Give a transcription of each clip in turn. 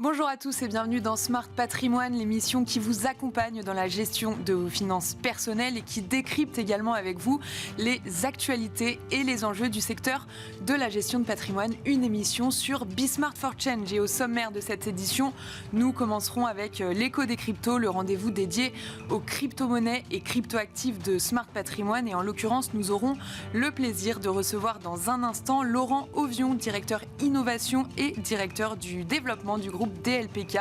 Bonjour à tous et bienvenue dans Smart Patrimoine, l'émission qui vous accompagne dans la gestion de vos finances personnelles et qui décrypte également avec vous les actualités et les enjeux du secteur de la gestion de patrimoine. Une émission sur Smart for Change. Et au sommaire de cette édition, nous commencerons avec l'écho des cryptos, le rendez-vous dédié aux crypto-monnaies et crypto-actifs de Smart Patrimoine. Et en l'occurrence, nous aurons le plaisir de recevoir dans un instant Laurent Auvion, directeur innovation et directeur du développement du groupe DLPK.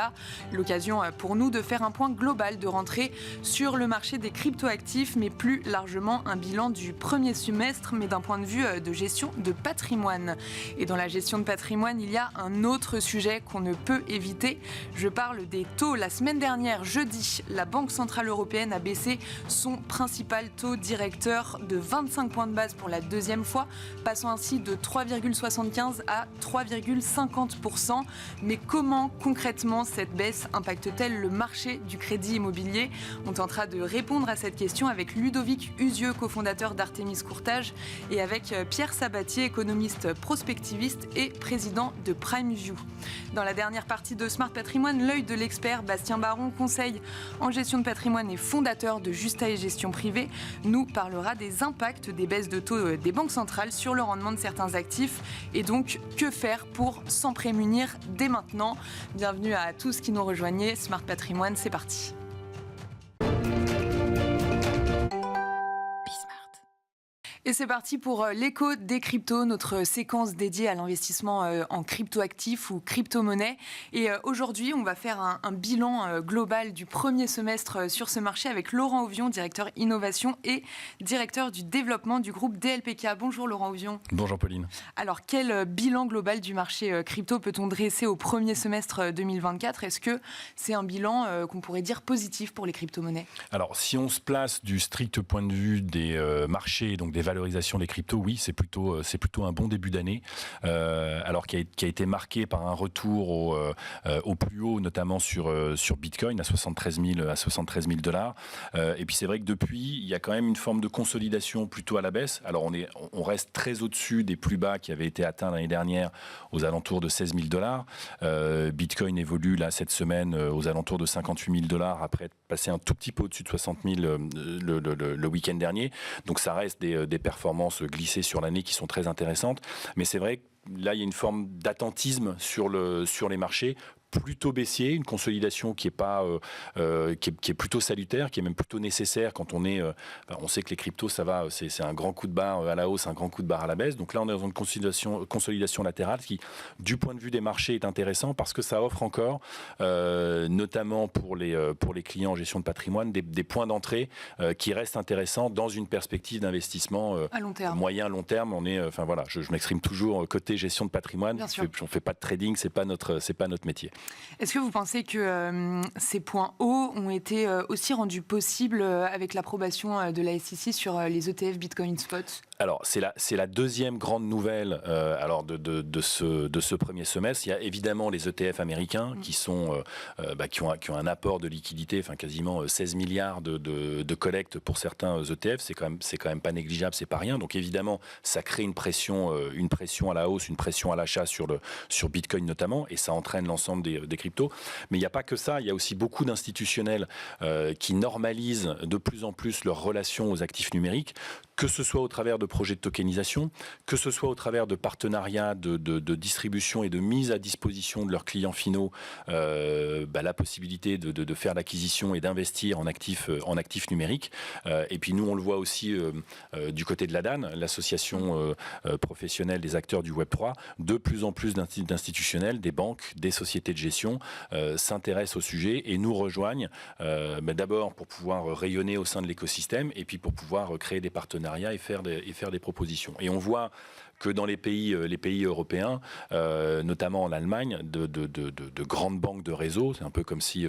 L'occasion pour nous de faire un point global de rentrée sur le marché des cryptoactifs, mais plus largement un bilan du premier semestre, mais d'un point de vue de gestion de patrimoine. Et dans la gestion de patrimoine, il y a un autre sujet qu'on ne peut éviter. Je parle des taux. La semaine dernière, jeudi, la Banque Centrale Européenne a baissé son principal taux directeur de 25 points de base pour la deuxième fois, passant ainsi de 3,75 à 3,50%. Mais comment concrètement cette baisse impacte-t-elle le marché du crédit immobilier ? On tentera de répondre à cette question avec Ludovic Usieux, cofondateur d'Artemis Courtage, et avec Pierre Sabatier, économiste prospectiviste et président de PrimeView. Dans la dernière partie de Smart Patrimoine, l'œil de l'expert Bastien Baron, conseil en gestion de patrimoine et fondateur de Justa et Gestion Privée, nous parlera des impacts des baisses de taux des banques centrales sur le rendement de certains actifs et donc que faire pour s'en prémunir dès maintenant. Bienvenue à tous qui nous rejoignez. Smart Patrimoine, c'est parti. Et c'est parti pour l'écho des cryptos, notre séquence dédiée à l'investissement en cryptoactifs ou crypto-monnaies. Et aujourd'hui, on va faire un bilan global du premier semestre sur ce marché avec Laurent Auvion, directeur innovation et directeur du développement du groupe DLPK. Bonjour Laurent Auvion. Bonjour Pauline. Alors, quel bilan global du marché crypto peut-on dresser au premier semestre 2024 ? Est-ce que c'est un bilan qu'on pourrait dire positif pour les crypto-monnaies ? Alors, si on se place du strict point de vue des marchés, donc des valorisation des cryptos, oui, c'est plutôt un bon début d'année, alors qui a été marqué par un retour au plus haut, notamment sur Bitcoin à 73 000 dollars. Et puis c'est vrai que depuis, il y a quand même une forme de consolidation plutôt à la baisse. Alors on reste très au-dessus des plus bas qui avaient été atteints l'année dernière aux alentours de 16 000 dollars. Bitcoin évolue là cette semaine aux alentours de 58 000 dollars après être passé un tout petit peu au-dessus de 60 000 le week-end dernier. Donc ça reste des performances glissées sur l'année qui sont très intéressantes. Mais c'est vrai que là, il y a une forme d'attentisme sur les marchés, plutôt baissier, une consolidation qui est plutôt salutaire, qui est même plutôt nécessaire quand on sait que les cryptos, ça va, c'est un grand coup de barre à la hausse, un grand coup de barre à la baisse. Donc là, on est dans une consolidation latérale qui, du point de vue des marchés, est intéressant parce que ça offre encore, notamment pour les clients en gestion de patrimoine, des points d'entrée qui restent intéressants dans une perspective d'investissement à long terme. Moyen, long terme. Je m'exprime toujours côté gestion de patrimoine. On fait pas de trading, c'est pas notre métier. Est-ce que vous pensez que ces points hauts ont été aussi rendus possibles avec l'approbation de la SEC sur les ETF Bitcoin Spot ? Alors, c'est la deuxième grande nouvelle de ce premier semestre. Il y a évidemment les ETF américains qui ont un apport de liquidité, quasiment 16 milliards de collecte pour certains ETF. C'est quand même pas négligeable, c'est pas rien. Donc évidemment, ça crée une pression à la hausse, une pression à l'achat sur Bitcoin notamment, et ça entraîne l'ensemble des cryptos. Mais il n'y a pas que ça. Il y a aussi beaucoup d'institutionnels qui normalisent de plus en plus leurs relations aux actifs numériques, que ce soit au travers de projets de tokenisation, que ce soit au travers de partenariats de distribution et de mise à disposition de leurs clients finaux, la possibilité de faire l'acquisition et d'investir en actifs numériques. Et puis nous, on le voit aussi du côté de l'ADAN, l'association professionnelle des acteurs du Web3, de plus en plus d'institutionnels, des banques, des sociétés de gestion s'intéressent au sujet et nous rejoignent d'abord pour pouvoir rayonner au sein de l'écosystème et puis pour pouvoir créer des partenariats et faire des propositions. Et on voit que dans les pays européens, notamment en Allemagne, de grandes banques de réseau, c'est un peu comme si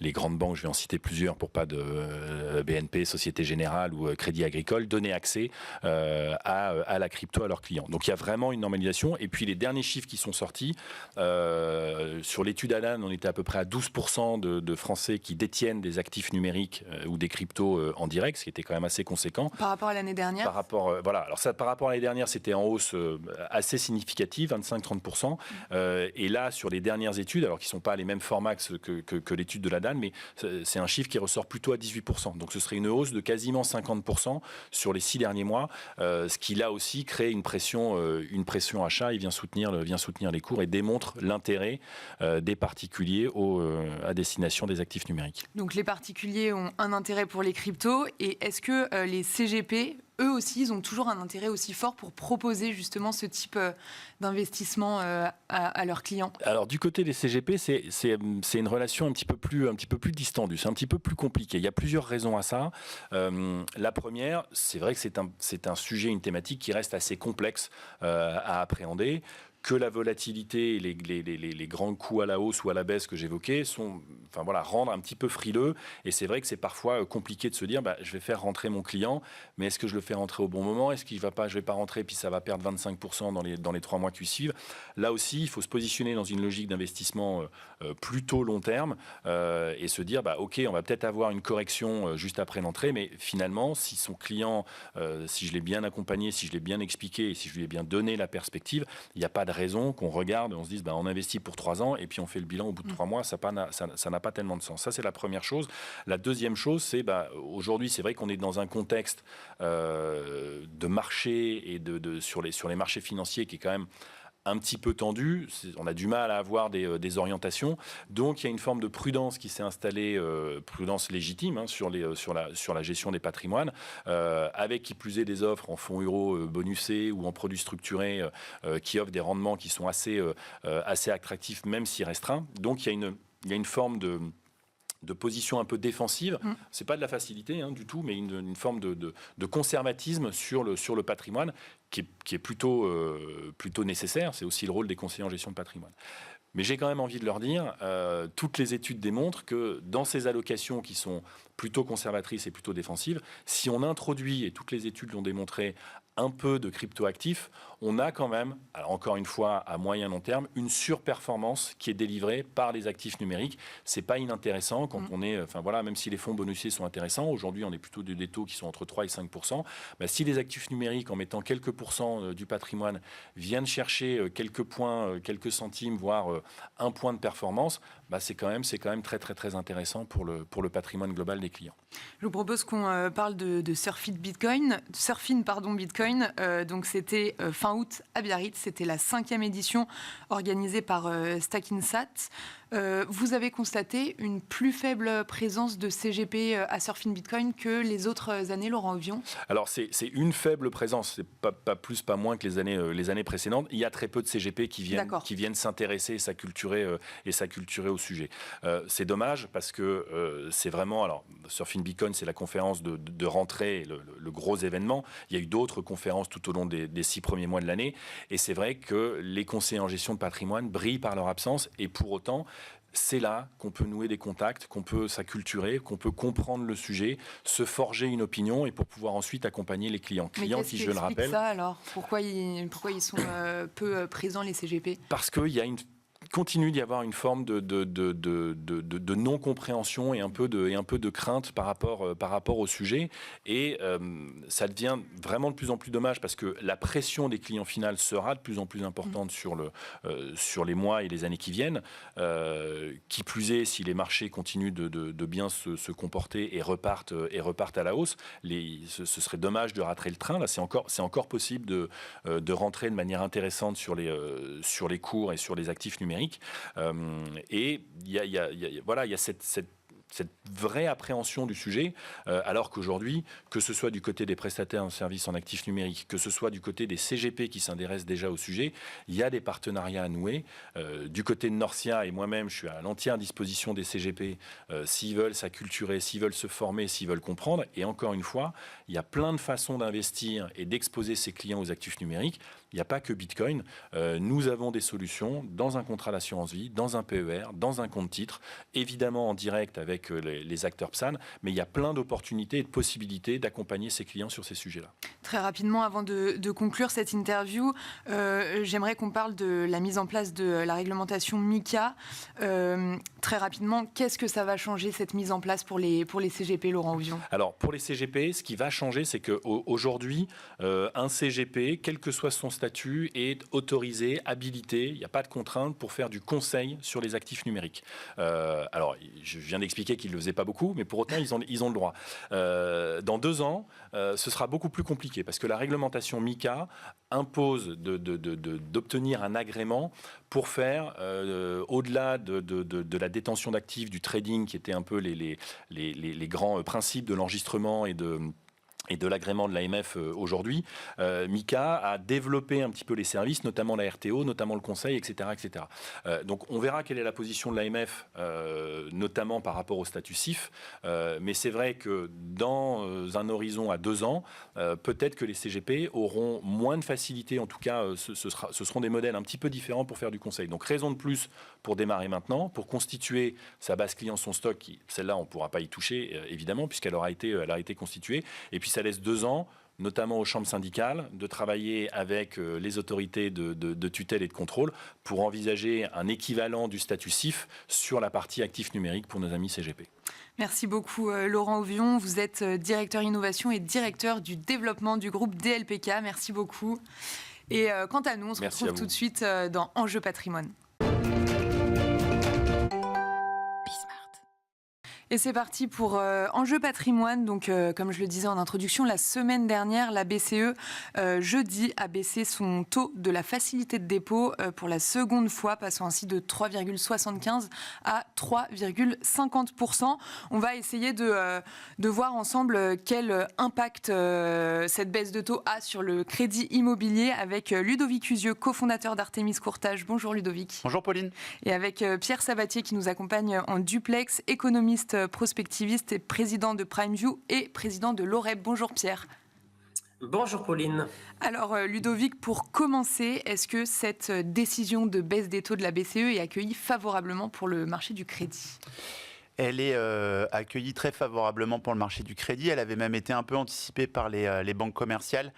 les grandes banques, je vais en citer plusieurs pour pas de BNP, Société Générale ou Crédit Agricole, donner accès à la crypto à leurs clients. Donc il y a vraiment une normalisation. Et puis les derniers chiffres qui sont sortis, sur l'étude Alan, on était à peu près à 12% de Français qui détiennent des actifs numériques ou des cryptos en direct, ce qui était quand même assez conséquent. Par rapport à l'année dernière ? Par rapport à l'année dernière, c'était en hausse assez significative, 25-30%. Et là, sur les dernières études, alors qui ne sont pas les mêmes formats que l'étude de la DAN, mais c'est un chiffre qui ressort plutôt à 18%. Donc ce serait une hausse de quasiment 50% sur les 6 derniers mois, ce qui là aussi crée une pression achat et vient soutenir les cours et démontre l'intérêt des particuliers à destination des actifs numériques. Donc les particuliers ont un intérêt pour les cryptos, et est-ce que les CGP, eux aussi, ils ont toujours un intérêt aussi fort pour proposer justement ce type d'investissement à leurs clients? Alors du côté des CGP, c'est une relation un petit peu plus distendue, c'est un petit peu plus compliqué. Il y a plusieurs raisons à ça. La première, c'est vrai que c'est un sujet, une thématique qui reste assez complexe à appréhender. Que la volatilité et les grands coups à la hausse ou à la baisse que j'évoquais rendent un petit peu frileux. Et c'est vrai que c'est parfois compliqué de se dire je vais faire rentrer mon client, mais est-ce que je le fais rentrer au bon moment? Est-ce qu'il je vais pas rentrer puis ça va perdre 25% dans les 3 mois qui suivent? Là aussi, il faut se positionner dans une logique d'investissement plutôt long terme et se dire ok, on va peut-être avoir une correction juste après l'entrée, mais finalement, si son client, si je l'ai bien accompagné, si je l'ai bien expliqué et si je lui ai bien donné la perspective, il n'y a pas de raison qu'on regarde, on se dise on investit pour 3 ans et puis on fait le bilan au bout de 3 mois, ça n'a pas tellement de sens. Ça, c'est la première chose. La deuxième chose, c'est aujourd'hui, c'est vrai qu'on est dans un contexte de marché et sur les marchés financiers qui est quand même un petit peu tendu, on a du mal à avoir des orientations, donc il y a une forme de prudence qui s'est installée, prudence légitime sur la gestion des patrimoines, avec qui plus est des offres en fonds euros bonusés ou en produits structurés qui offrent des rendements qui sont assez attractifs, même si restreints. Donc il y a une forme de position un peu défensive. C'est pas de la facilité du tout, mais une forme de conservatisme sur le patrimoine qui est plutôt nécessaire. C'est aussi le rôle des conseillers en gestion de patrimoine. Mais j'ai quand même envie de leur dire, toutes les études démontrent que dans ces allocations qui sont plutôt conservatrices et plutôt défensives, si on introduit, et toutes les études l'ont démontré, un peu de crypto-actifs, on a quand même, alors encore une fois à moyen long terme, une surperformance qui est délivrée par les actifs numériques. C'est pas inintéressant quand on est, même si les fonds bonusés sont intéressants, aujourd'hui on est plutôt des taux qui sont entre 3 et 5%, si les actifs numériques, en mettant quelques pourcents du patrimoine, viennent chercher quelques points, quelques centimes, voire 1 point de performance, c'est quand même très très très intéressant pour le patrimoine global des clients. Je vous propose qu'on parle de Surfin Bitcoin. Donc c'était fin août à Biarritz, c'était la 5e édition organisée par Stackinsat. Vous avez constaté une plus faible présence de CGP à Surfin Bitcoin que les autres années, Laurent Ovion? Alors c'est une faible présence, c'est pas plus, pas moins que les années précédentes. Il y a très peu de CGP qui viennent s'intéresser et s'acculturer au sujet. C'est dommage parce que c'est vraiment, alors Surfin Bitcoin, c'est la conférence de rentrée, le gros événement. Il y a eu d'autres conférences tout au long des 6 premiers mois de l'année, et c'est vrai que les conseillers en gestion de patrimoine brillent par leur absence, et pour autant, c'est là qu'on peut nouer des contacts, qu'on peut s'acculturer, qu'on peut comprendre le sujet, se forger une opinion et pour pouvoir ensuite accompagner les clients. Clients qui, je le rappelle... ça alors? Pourquoi ils sont peu présents, les CGP? Parce qu'il y a continue d'y avoir une forme de non-compréhension et un peu de crainte par rapport au sujet. Et ça devient vraiment de plus en plus dommage parce que la pression des clients finaux sera de plus en plus importante sur les mois et les années qui viennent. Qui plus est, si les marchés continuent de bien se comporter et repartent à la hausse, ce serait dommage de rater le train. Là, c'est encore possible de rentrer de manière intéressante sur les cours et sur les actifs numériques. Et il y a cette vraie appréhension du sujet, alors qu'aujourd'hui, que ce soit du côté des prestataires en services en actifs numériques, que ce soit du côté des CGP qui s'intéressent déjà au sujet, il y a des partenariats à nouer. Du côté de Norcia et moi-même, je suis à l'entière disposition des CGP s'ils veulent s'acculturer, s'ils veulent se former, s'ils veulent comprendre. Et encore une fois, il y a plein de façons d'investir et d'exposer ses clients aux actifs numériques. Il n'y a pas que Bitcoin. Nous avons des solutions dans un contrat d'assurance vie, dans un PER, dans un compte titre, évidemment en direct avec avec les acteurs PSAN, mais il y a plein d'opportunités et de possibilités d'accompagner ses clients sur ces sujets-là. Très rapidement, avant de conclure cette interview, j'aimerais qu'on parle de la mise en place de la réglementation MiCA. Très rapidement, qu'est-ce que ça va changer, cette mise en place pour les CGP, Laurent Houvion ? Alors, pour les CGP, ce qui va changer, c'est qu'aujourd'hui, un CGP, quel que soit son statut, est autorisé, habilité, il n'y a pas de contrainte pour faire du conseil sur les actifs numériques. Alors, je viens d'expliquer qu'ils ne le faisaient pas beaucoup, mais pour autant, ils ont le droit. Dans 2 ans, ce sera beaucoup plus compliqué, parce que la réglementation MiCA impose d'obtenir un agrément pour faire, au-delà de la détention d'actifs, du trading, qui était un peu les grands principes de l'enregistrement et de l'agrément de l'AMF aujourd'hui, MiCA a développé un petit peu les services, notamment la RTO, notamment le conseil, etc. etc. Donc on verra quelle est la position de l'AMF, notamment par rapport au statut CIF, mais c'est vrai que dans un horizon à 2 ans, peut-être que les CGP auront moins de facilité, en tout cas ce seront des modèles un petit peu différents pour faire du conseil. Donc raison de plus pour démarrer maintenant, pour constituer sa base client, son stock, celle-là on ne pourra pas y toucher évidemment, puisqu'elle aura été constituée, et puis ça laisse 2 ans, notamment aux chambres syndicales, de travailler avec les autorités de tutelle et de contrôle pour envisager un équivalent du statut CIF sur la partie actif numérique pour nos amis CGP. Merci beaucoup Laurent Houvion. Vous êtes directeur innovation et directeur du développement du groupe DLPK. Merci beaucoup. Et quant à nous, on se retrouve tout de suite dans Enjeu Patrimoine. Et c'est parti pour Enjeu Patrimoine. Donc, comme je le disais en introduction, la semaine dernière, la BCE, jeudi, a baissé son taux de la facilité de dépôt pour la seconde fois, passant ainsi de 3,75 à 3,50%. On va essayer de voir ensemble quel impact cette baisse de taux a sur le crédit immobilier avec Ludovic Usieux, cofondateur d'Artemis Courtage. Bonjour Ludovic. Bonjour Pauline. Et avec Pierre Sabatier qui nous accompagne en duplex, économiste prospectiviste et président de PrimeView et président de l'OREB. Bonjour Pierre. Bonjour Pauline. Alors Ludovic, pour commencer, est-ce que cette décision de baisse des taux de la BCE est accueillie favorablement pour le marché du crédit ? Elle est accueillie très favorablement pour le marché du crédit. Elle avait même été un peu anticipée par les banques commerciales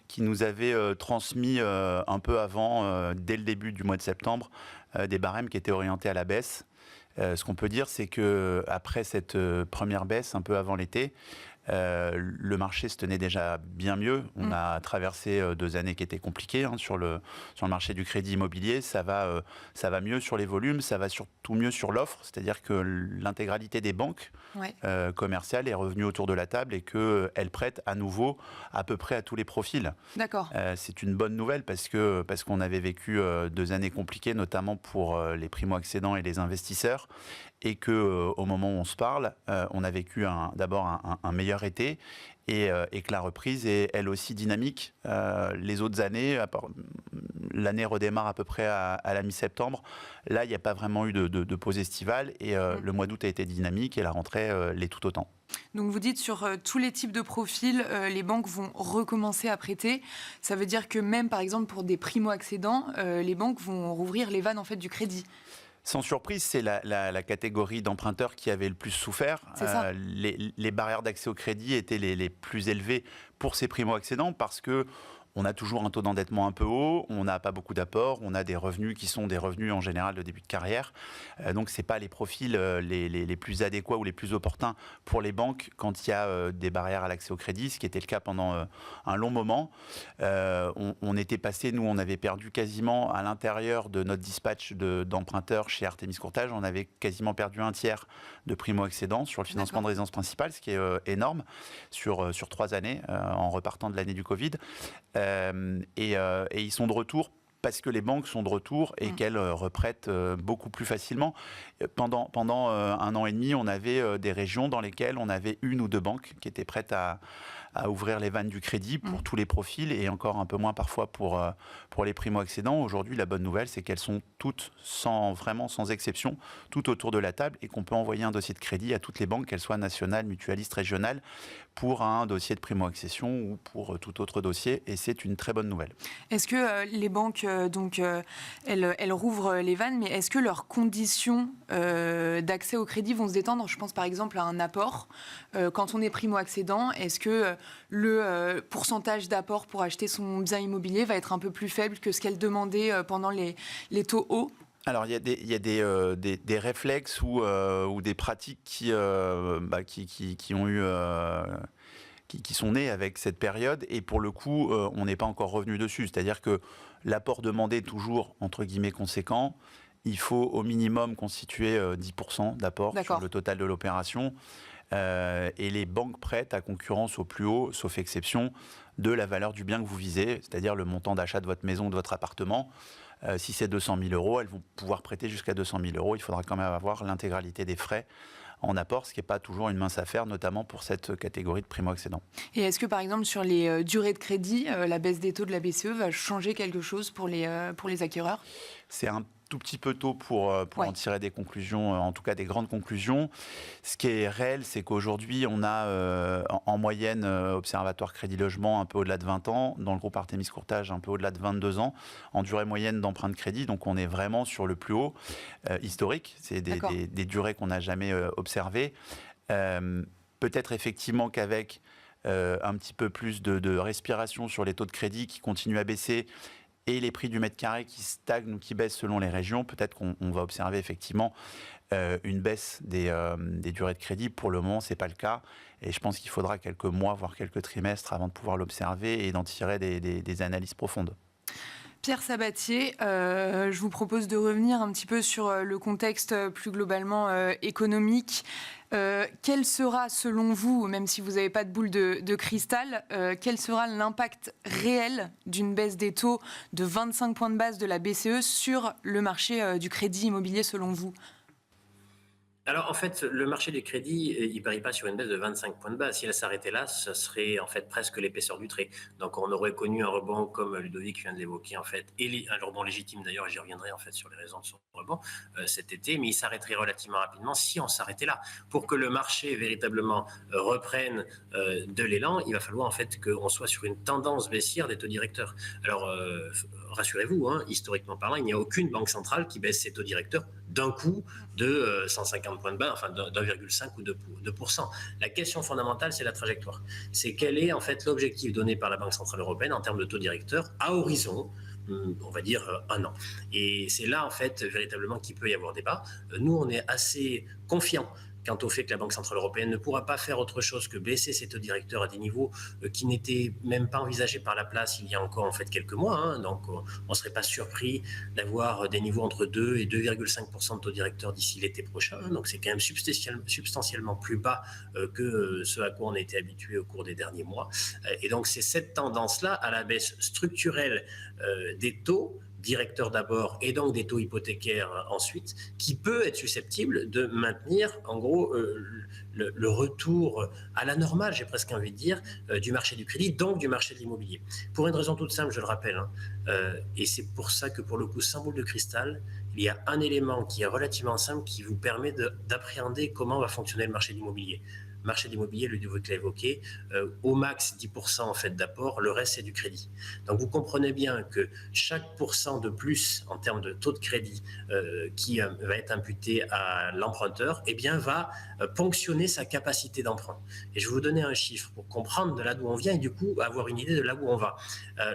qui nous avaient transmis un peu avant, dès le début du mois de septembre, des barèmes qui étaient orientés à la baisse. Ce qu'on peut dire, c'est qu'après cette première baisse, un peu avant l'été, le marché se tenait déjà bien mieux. On a traversé 2 années qui étaient compliquées sur le marché du crédit immobilier. Ça va mieux sur les volumes, ça va surtout mieux sur l'offre. C'est-à-dire que l'intégralité des banques commerciales est revenue autour de la table et qu'elles prêtent à nouveau à peu près à tous les profils. D'accord. C'est une bonne nouvelle parce qu'on avait vécu 2 années compliquées, notamment pour les primo-accédants et les investisseurs. Et qu'au moment où on se parle, on a vécu d'abord un meilleur été et que la reprise est elle aussi dynamique. Les autres années, l'année redémarre à peu près à la mi-septembre. Là, il n'y a pas vraiment eu de pause estivale et le mois d'août a été dynamique et la rentrée l'est tout autant. Donc vous dites sur tous les types de profils, les banques vont recommencer à prêter. Ça veut dire que même par exemple pour des primo-accédants, les banques vont rouvrir les vannes en fait du crédit. Sans surprise, c'est la catégorie d'emprunteurs qui avait le plus souffert. Les barrières d'accès au crédit étaient les plus élevées pour ces primo-accédants parce que on a toujours un taux d'endettement un peu haut, on n'a pas beaucoup d'apports, on a des revenus qui sont des revenus en général de début de carrière. Donc ce n'est pas les profils les plus adéquats ou les plus opportuns pour les banques quand il y a des barrières à l'accès au crédit, ce qui était le cas pendant un long moment. On était passé, nous on avait perdu quasiment à l'intérieur de notre dispatch d'emprunteurs chez Artemis Courtage, on avait quasiment perdu 1/3 de primo-accédants sur le financement de résidence principale, ce qui est énorme sur 3 années en repartant de l'année du Covid. Et ils sont de retour parce que les banques sont de retour et qu'elles reprêtent beaucoup plus facilement. Pendant 1 an et demi, on avait des régions dans lesquelles on avait 1 ou 2 banques qui étaient prêtes à ouvrir les vannes du crédit pour tous les profils et encore un peu moins parfois pour les primo-accédants. Aujourd'hui, la bonne nouvelle, c'est qu'elles sont toutes, sans exception, toutes autour de la table et qu'on peut envoyer un dossier de crédit à toutes les banques, qu'elles soient nationales, mutualistes, régionales, pour un dossier de primo-accession ou pour tout autre dossier, et c'est une très bonne nouvelle. Est-ce que les banques, elles rouvrent les vannes, mais est-ce que leurs conditions d'accès au crédit vont se détendre ? Je pense par exemple à un apport. Quand on est primo-accédant, est-ce que le pourcentage d'apport pour acheter son bien immobilier va être un peu plus faible que ce qu'elle demandait pendant les taux hauts ? Alors, il y a des réflexes ou des pratiques qui sont nées avec cette période, et pour le coup, on n'est pas encore revenu dessus. C'est-à-dire que l'apport demandé est toujours, entre guillemets, conséquent. Il faut au minimum constituer 10% d'apport sur le total de l'opération. Et les banques prêtent à concurrence au plus haut, sauf exception, de la valeur du bien que vous visez, c'est-à-dire le montant d'achat de votre maison ou de votre appartement. Si c'est 200 000 euros, elles vont pouvoir prêter jusqu'à 200 000 euros. Il faudra quand même avoir l'intégralité des frais en apport, ce qui n'est pas toujours une mince affaire, notamment pour cette catégorie de primo-accédants. Et est-ce que, par exemple, sur les durées de crédit, la baisse des taux de la BCE va changer quelque chose pour les acquéreurs ? C'est un tout petit peu tôt pour en tirer des conclusions, en tout cas des grandes conclusions. Ce qui est réel, c'est qu'aujourd'hui, on a en moyenne Observatoire Crédit Logement un peu au-delà de 20 ans, dans le groupe Artémis Courtage un peu au-delà de 22 ans, en durée moyenne d'emprunt de crédit. Donc on est vraiment sur le plus haut historique. C'est des durées qu'on n'a jamais observées. Peut-être effectivement qu'avec un petit peu plus de respiration sur les taux de crédit qui continuent à baisser, et les prix du mètre carré qui stagnent ou qui baissent selon les régions, peut-être qu'on va observer effectivement une baisse des durées de crédit. Pour le moment, ce n'est pas le cas. Et je pense qu'il faudra quelques mois, voire quelques trimestres avant de pouvoir l'observer et d'en tirer des analyses profondes. Pierre Sabatier, je vous propose de revenir un petit peu sur le contexte plus globalement économique. Quel sera, selon vous, même si vous n'avez pas de boule de cristal, quel sera l'impact réel d'une baisse des taux de 25 points de base de la BCE sur le marché du crédit immobilier, selon vous ? Alors, en fait, le marché du crédit, il ne parie pas sur une baisse de 25 points de base. Si elle s'arrêtait là, ce serait en fait presque l'épaisseur du trait. Donc, on aurait connu un rebond comme Ludovic vient de l'évoquer, en fait, et un rebond légitime d'ailleurs, et j'y reviendrai en fait sur les raisons de son rebond cet été, mais il s'arrêterait relativement rapidement si on s'arrêtait là. Pour que le marché véritablement reprenne de l'élan, il va falloir en fait qu'on soit sur une tendance baissière des taux directeurs. Alors, rassurez-vous, historiquement parlant, il n'y a aucune banque centrale qui baisse ses taux directeurs d'un coup de 150 points de base, enfin d'1,5 ou 2%. La question fondamentale, c'est la trajectoire. C'est quel est en fait l'objectif donné par la Banque Centrale Européenne en termes de taux directeur à horizon, on va dire, 1 an. Et c'est là, en fait, véritablement qu'il peut y avoir débat. Nous, on est assez confiants quant au fait que la Banque Centrale Européenne ne pourra pas faire autre chose que baisser ses taux directeurs à des niveaux qui n'étaient même pas envisagés par la place il y a encore en fait quelques mois. Donc on ne serait pas surpris d'avoir des niveaux entre 2 et 2,5% de taux directeurs d'ici l'été prochain. Donc c'est quand même substantiellement plus bas que ce à quoi on a été habitué au cours des derniers mois. Et donc c'est cette tendance-là à la baisse structurelle des taux directeur d'abord et donc des taux hypothécaires ensuite, qui peut être susceptible de maintenir en gros le retour à la normale, j'ai presque envie de dire, du marché du crédit, donc du marché de l'immobilier. Pour une raison toute simple, je le rappelle, et c'est pour ça que pour le coup, sans boule de cristal, il y a un élément qui est relativement simple qui vous permet d'appréhender comment va fonctionner le marché de l'immobilier. Marché d'immobilier, Ludovic l'a évoqué, au max 10% en fait d'apport, le reste c'est du crédit. Donc vous comprenez bien que chaque pourcent de plus en termes de taux de crédit qui va être imputé à l'emprunteur, eh bien va ponctionner sa capacité d'emprunt. Et je vais vous donner un chiffre pour comprendre de là d'où on vient et du coup avoir une idée de là où on va.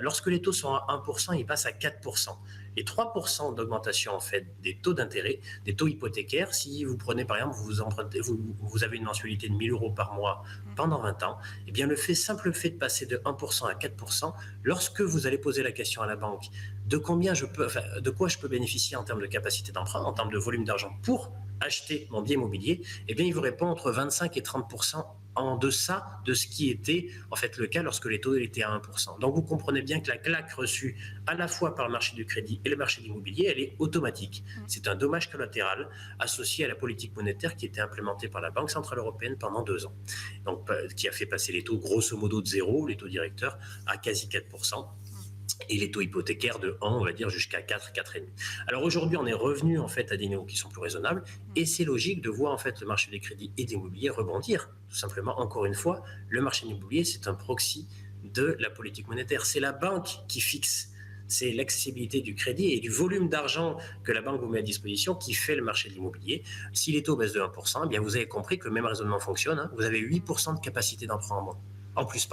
Lorsque les taux sont à 1%, ils passent à 4%. Et 3% d'augmentation en fait des taux d'intérêt, des taux hypothécaires, si vous prenez par exemple, vous avez une mensualité de 1 000 € par mois pendant 20 ans, eh bien le simple fait de passer de 1% à 4%, lorsque vous allez poser la question à la banque de quoi je peux bénéficier en termes de capacité d'emprunt, en termes de volume d'argent pour acheter mon bien immobilier, eh bien il vous répond entre 25 et 30% en deçà de ce qui était en fait le cas lorsque les taux étaient à 1%. Donc vous comprenez bien que la claque reçue à la fois par le marché du crédit et le marché de l'immobilier, elle est automatique. C'est un dommage collatéral associé à la politique monétaire qui était implémentée par la Banque Centrale Européenne pendant 2 ans. Donc qui a fait passer les taux grosso modo de zéro, les taux directeurs, à quasi 4%. et les taux hypothécaires de 1, on va dire, jusqu'à 4, 4,5. Alors aujourd'hui, on est revenu en fait à des niveaux qui sont plus raisonnables et c'est logique de voir en fait le marché des crédits et des immobiliers rebondir. Tout simplement, encore une fois, le marché immobilier, c'est un proxy de la politique monétaire. C'est la banque qui fixe. C'est l'accessibilité du crédit et du volume d'argent que la banque vous met à disposition qui fait le marché de l'immobilier. Si les taux baissent de 1%, eh bien vous avez compris que le même raisonnement fonctionne. Hein. Vous avez 8% de capacité d'emprunt en plus.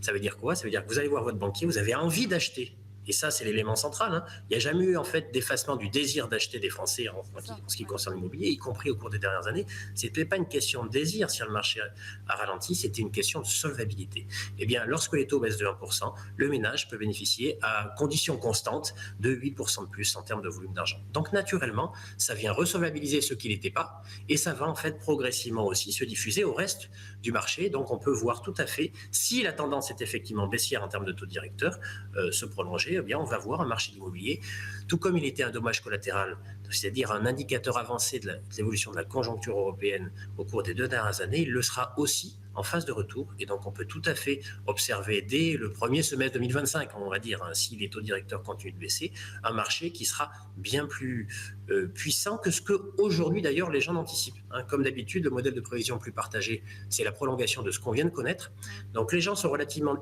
Ça veut dire quoi? Ça veut dire que vous allez voir votre banquier, vous avez envie d'acheter. Et ça, c'est l'élément central. Hein. Il n'y a jamais eu en fait d'effacement du désir d'acheter des Français en ce qui concerne l'immobilier, y compris au cours des dernières années. Ce n'était pas une question de désir si le marché a ralenti, c'était une question de solvabilité. Eh bien, lorsque les taux baissent de 1%, le ménage peut bénéficier à conditions constantes de 8% de plus en termes de volume d'argent. Donc, naturellement, ça vient resolvabiliser ce qui n'était pas et ça va en fait progressivement aussi se diffuser au reste du marché. Donc, on peut voir tout à fait si la tendance est effectivement baissière en termes de taux directeur se prolonger. Eh bien, on va voir un marché de l'immobilier, tout comme il était un dommage collatéral, c'est-à-dire un indicateur avancé de l'évolution de la conjoncture européenne au cours des 2 dernières années, il le sera aussi en phase de retour. Et donc, on peut tout à fait observer dès le premier semestre 2025, on va dire, hein, si les taux directeurs continuent de baisser, un marché qui sera bien plus puissant que ce qu'aujourd'hui, d'ailleurs, les gens anticipent. Hein. Comme d'habitude, le modèle de prévision plus partagé, c'est la prolongation de ce qu'on vient de connaître. Donc, les gens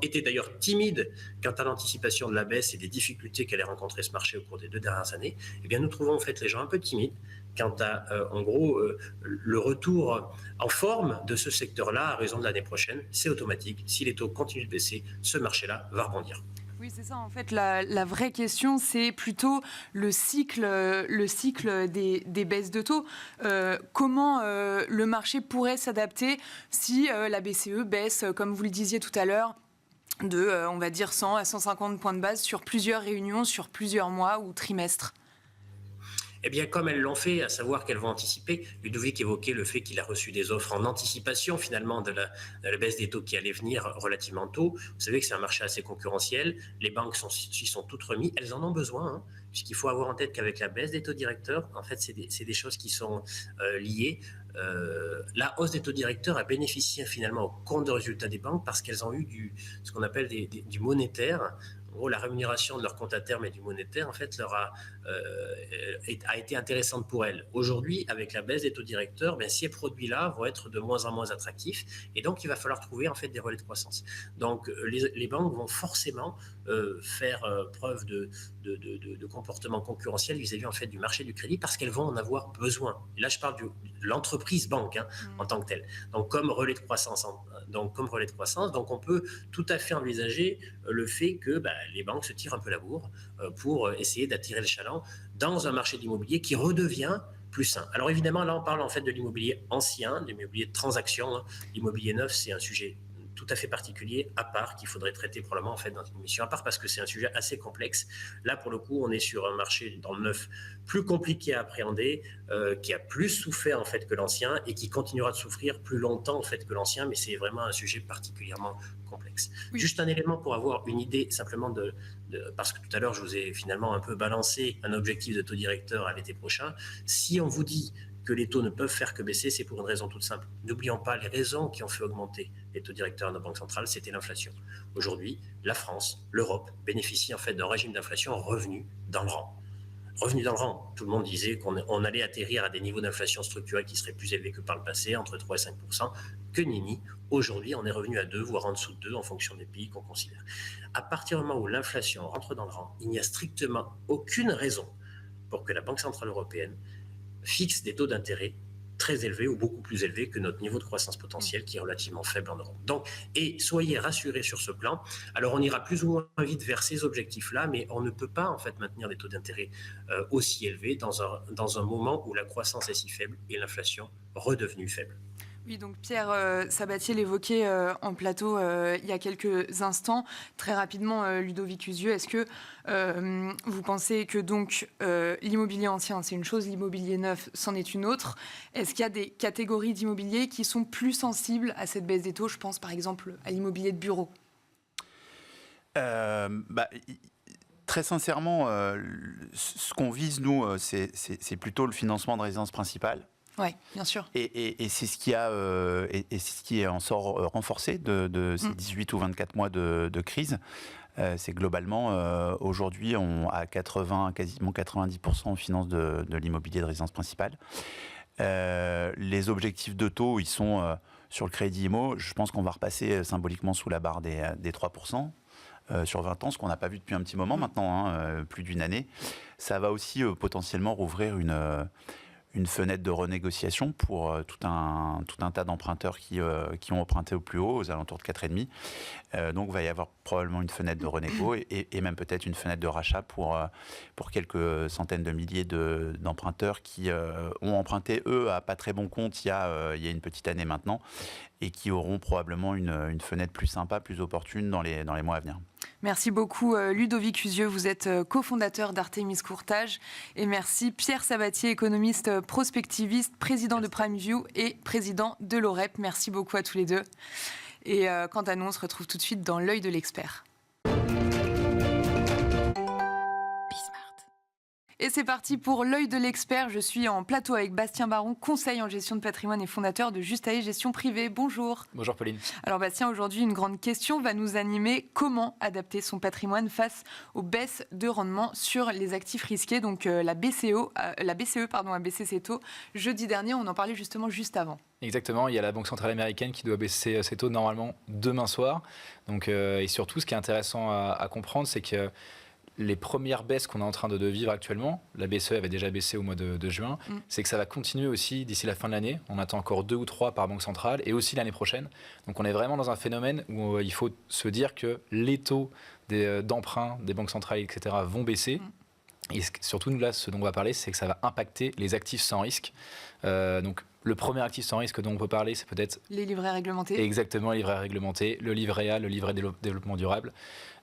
étaient d'ailleurs timides quant à l'anticipation de la baisse et des difficultés qu'allait rencontrer ce marché au cours des 2 dernières années. Eh bien, nous trouvons en fait les gens un peu timides quant à, en gros, le retour en forme de ce secteur-là à raison de l'année prochaine. C'est automatique. Si les taux continuent de baisser, ce marché-là va rebondir. Oui, c'est ça. En fait, la vraie question, c'est plutôt le cycle des baisses de taux. Comment le marché pourrait s'adapter si la BCE baisse, comme vous le disiez tout à l'heure, de, on va dire, 100 à 150 points de base sur plusieurs réunions, sur plusieurs mois ou trimestres? Eh bien, comme elles l'ont fait, à savoir qu'elles vont anticiper. Ludovic évoquait le fait qu'il a reçu des offres en anticipation, finalement, de la baisse des taux qui allait venir relativement tôt. Vous savez que c'est un marché assez concurrentiel. Les banques s'y sont toutes remises. Elles en ont besoin, hein, puisqu'il faut avoir en tête qu'avec la baisse des taux directeurs, en fait, c'est des choses qui sont liées. La hausse des taux directeurs a bénéficié finalement au compte de résultats des banques parce qu'elles ont eu ce qu'on appelle du monétaire. En gros, la rémunération de leur compte à terme et du monétaire, en fait, a été intéressante pour elles. Aujourd'hui, avec la baisse des taux directeurs, ces produits-là vont être de moins en moins attractifs et donc il va falloir trouver en fait des relais de croissance. Donc, les banques vont forcément faire preuve de comportement concurrentiel vis-à-vis en fait du marché du crédit parce qu'elles vont en avoir besoin. Et là, je parle de l'entreprise banque en tant que telle. Donc, comme relais de croissance. Donc, on peut tout à fait envisager le fait que les banques se tirent un peu la bourre pour essayer d'attirer le chaland dans un marché de l'immobilier qui redevient plus sain. Alors évidemment, là, on parle en fait de l'immobilier ancien, de l'immobilier de transaction. Hein. L'immobilier neuf, c'est un sujet tout à fait particulier, à part, qu'il faudrait traiter probablement en fait dans une émission à part parce que c'est un sujet assez complexe. Là, pour le coup, on est sur un marché dans le neuf plus compliqué à appréhender, qui a plus souffert en fait que l'ancien et qui continuera de souffrir plus longtemps en fait que l'ancien, mais c'est vraiment un sujet particulièrement complexe. Oui. Juste un élément pour avoir une idée simplement parce que tout à l'heure, je vous ai finalement un peu balancé un objectif de taux directeur à l'été prochain. Si on vous dit que les taux ne peuvent faire que baisser, c'est pour une raison toute simple. N'oublions pas les raisons qui ont fait augmenter les taux directeurs à nos banques centrales, c'était l'inflation. Aujourd'hui, la France, l'Europe bénéficient en fait d'un régime d'inflation revenu dans le rang. Revenu dans le rang. Tout le monde disait qu'on allait atterrir à des niveaux d'inflation structurelle qui seraient plus élevés que par le passé, entre 3 et 5%. Que nenni. Aujourd'hui, on est revenu à 2, voire en dessous de 2 en fonction des pays qu'on considère. À partir du moment où l'inflation rentre dans le rang, il n'y a strictement aucune raison pour que la Banque centrale européenne fixe des taux d'intérêt très élevés ou beaucoup plus élevés que notre niveau de croissance potentielle qui est relativement faible en Europe. Donc, et soyez rassurés sur ce plan. Alors, on ira plus ou moins vite vers ces objectifs-là, mais on ne peut pas en fait maintenir des taux d'intérêt aussi élevés dans un moment où la croissance est si faible et l'inflation redevenue faible. Oui, donc Pierre Sabatier l'évoquait en plateau il y a quelques instants. Très rapidement, Ludovic Usieux, est-ce que vous pensez que donc l'immobilier ancien, c'est une chose, l'immobilier neuf, c'en est une autre? Est-ce qu'il y a des catégories d'immobilier qui sont plus sensibles à cette baisse des taux? Je pense par exemple à l'immobilier de bureau. Très sincèrement, ce qu'on vise, nous, c'est plutôt le financement de résidence principale. Oui, bien sûr. Et c'est ce qui c'est ce qui en sort renforcé de ces 18 ou 24 mois de crise. C'est globalement, aujourd'hui, on a quasiment 90% en finance de l'immobilier de résidence principale. Les objectifs de taux, ils sont sur le crédit IMO. Je pense qu'on va repasser symboliquement sous la barre des 3%. Sur 20 ans, ce qu'on n'a pas vu depuis un petit moment maintenant, plus d'une année. Ça va aussi potentiellement rouvrir une fenêtre de renégociation pour tout un tas d'emprunteurs qui ont emprunté au plus haut, aux alentours de 4,5. Donc il va y avoir probablement une fenêtre de renégo et même peut-être une fenêtre de rachat pour quelques centaines de milliers d'emprunteurs qui ont emprunté, eux, à pas très bon compte il y a une petite année maintenant et qui auront probablement une fenêtre plus sympa, plus opportune dans les mois à venir. Merci beaucoup Ludovic Usieux, vous êtes cofondateur d'Artemis Courtage. Et merci Pierre Sabatier, économiste prospectiviste, président de PrimeView et président de l'OREP. Merci beaucoup à tous les deux. Et quant à nous, on se retrouve tout de suite dans l'œil de l'expert. Et c'est parti pour l'œil de l'expert. Je suis en plateau avec Bastien Baron, conseil en gestion de patrimoine et fondateur de Justae Gestion Privée. Bonjour. Bonjour Pauline. Alors Bastien, aujourd'hui, une grande question va nous animer. Comment adapter son patrimoine face aux baisses de rendement sur les actifs risqués? Donc la BCE a baissé ses taux jeudi dernier. On en parlait justement juste avant. Exactement, il y a la Banque centrale américaine qui doit baisser ses taux normalement demain soir. Donc, et surtout, ce qui est intéressant à comprendre, c'est que les premières baisses qu'on est en train de vivre actuellement, la BCE avait déjà baissé au mois de juin, c'est que ça va continuer aussi d'ici la fin de l'année. On attend encore 2 ou 3 par banque centrale et aussi l'année prochaine. Donc on est vraiment dans un phénomène où il faut se dire que les taux d'emprunt des banques centrales, etc., vont baisser. Et surtout, nous, là, ce dont on va parler, c'est que ça va impacter les actifs sans risque. Donc, le premier actif sans risque dont on peut parler, c'est peut-être... Les livrets réglementés. Exactement, les livrets réglementés, le livret A, le livret développement durable.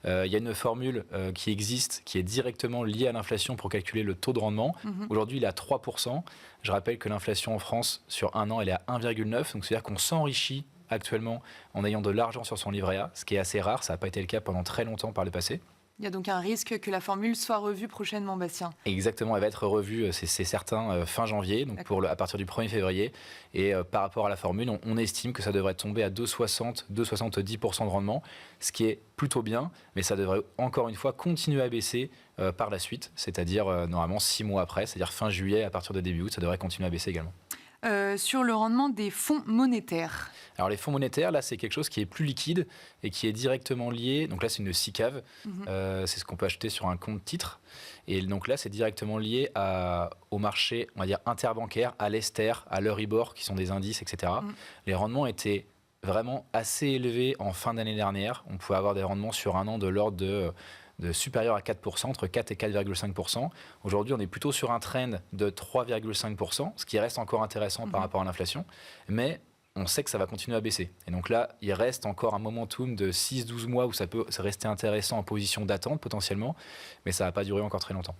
Il y a une formule qui existe, qui est directement liée à l'inflation pour calculer le taux de rendement. Aujourd'hui, il est à 3%. Je rappelle que l'inflation en France, sur un an, elle est à 1,9%. Donc, c'est-à-dire qu'on s'enrichit actuellement en ayant de l'argent sur son livret A, ce qui est assez rare. Ça n'a pas été le cas pendant très longtemps par le passé. Il y a donc un risque que la formule soit revue prochainement, Bastien. Exactement, elle va être revue, c'est certain, fin janvier, donc à partir du 1er février. Et par rapport à la formule, on estime que ça devrait tomber à 2,60, 2,70% de rendement, ce qui est plutôt bien, mais ça devrait encore une fois continuer à baisser par la suite, c'est-à-dire normalement 6 mois après, c'est-à-dire fin juillet, à partir de début août, ça devrait continuer à baisser également. Sur le rendement des fonds monétaires. Alors les fonds monétaires, là, c'est quelque chose qui est plus liquide et qui est directement lié. Donc là, c'est une SICAV. C'est ce qu'on peut acheter sur un compte titre. Et donc là, c'est directement lié au marché, on va dire, interbancaire, à l'Ester, à l'Euribor, qui sont des indices, etc. Les rendements étaient vraiment assez élevés en fin d'année dernière. On pouvait avoir des rendements sur un an de l'ordre de supérieur à 4%, entre 4 et 4,5%. Aujourd'hui, on est plutôt sur un trend de 3,5%, ce qui reste encore intéressant par rapport à l'inflation, mais on sait que ça va continuer à baisser. Et donc là, il reste encore un momentum de 6-12 mois où ça peut rester intéressant en position d'attente potentiellement, mais ça ne va pas durer encore très longtemps.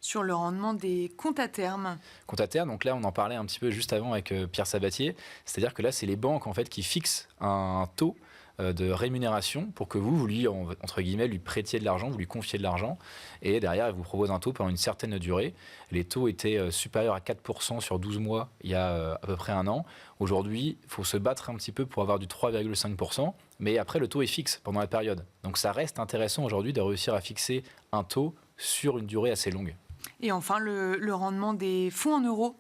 Sur le rendement des comptes à terme. Comptes à terme, donc là, on en parlait un petit peu juste avant avec Pierre Sabatier, c'est-à-dire que là, c'est les banques en fait, qui fixent un taux de rémunération pour que vous lui, entre guillemets, lui prêtiez de l'argent, vous lui confiez de l'argent, et derrière, elle vous propose un taux pendant une certaine durée. Les taux étaient supérieurs à 4% sur 12 mois il y a à peu près un an. Aujourd'hui, il faut se battre un petit peu pour avoir du 3,5%, mais après, le taux est fixe pendant la période. Donc ça reste intéressant aujourd'hui de réussir à fixer un taux sur une durée assez longue. Et enfin, le rendement des fonds en euros.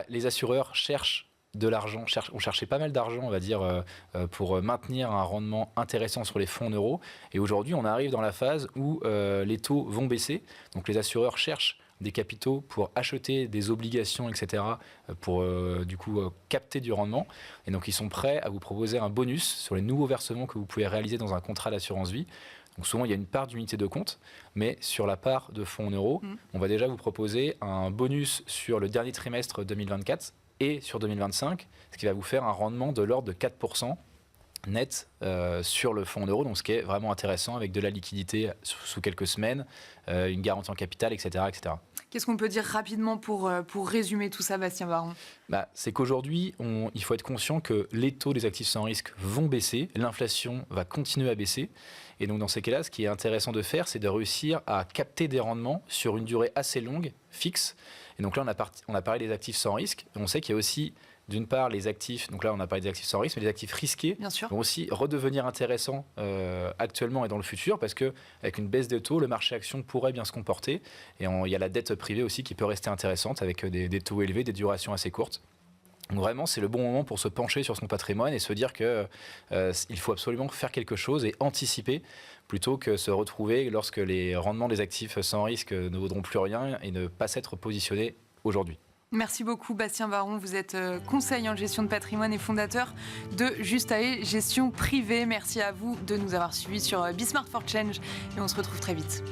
Les assureurs cherchent de l'argent, on cherchait pas mal d'argent, on va dire, pour maintenir un rendement intéressant sur les fonds en euros. Et aujourd'hui, on arrive dans la phase où les taux vont baisser. Donc les assureurs cherchent des capitaux pour acheter des obligations, etc., pour du coup capter du rendement. Et donc ils sont prêts à vous proposer un bonus sur les nouveaux versements que vous pouvez réaliser dans un contrat d'assurance vie. Donc souvent, il y a une part d'unité de compte, mais sur la part de fonds en euros, on va déjà vous proposer un bonus sur le dernier trimestre 2024 et sur 2025, ce qui va vous faire un rendement de l'ordre de 4%. net sur le fonds en euros, donc ce qui est vraiment intéressant avec de la liquidité sous quelques semaines, une garantie en capital, etc. etc. Qu'est-ce qu'on peut dire rapidement pour résumer tout ça, Bastien Baron ? C'est qu'aujourd'hui, il faut être conscient que les taux des actifs sans risque vont baisser, l'inflation va continuer à baisser. Et donc dans ces cas-là, ce qui est intéressant de faire, c'est de réussir à capter des rendements sur une durée assez longue, fixe. Et donc là, on a parlé des actifs sans risque. On sait qu'il y a aussi, d'une part, les actifs, donc là on a parlé des actifs sans risque, mais les actifs risqués vont aussi redevenir intéressants actuellement et dans le futur, parce qu'avec une baisse de taux, le marché action pourrait bien se comporter. Et il y a la dette privée aussi qui peut rester intéressante avec des taux élevés, des durations assez courtes. Donc vraiment, c'est le bon moment pour se pencher sur son patrimoine et se dire qu'il faut absolument faire quelque chose et anticiper plutôt que se retrouver lorsque les rendements des actifs sans risque ne vaudront plus rien et ne pas s'être positionnés aujourd'hui. Merci beaucoup Bastien Baron, vous êtes conseiller en gestion de patrimoine et fondateur de Justae Gestion Privée. Merci à vous de nous avoir suivis sur Be Smart for Change et on se retrouve très vite.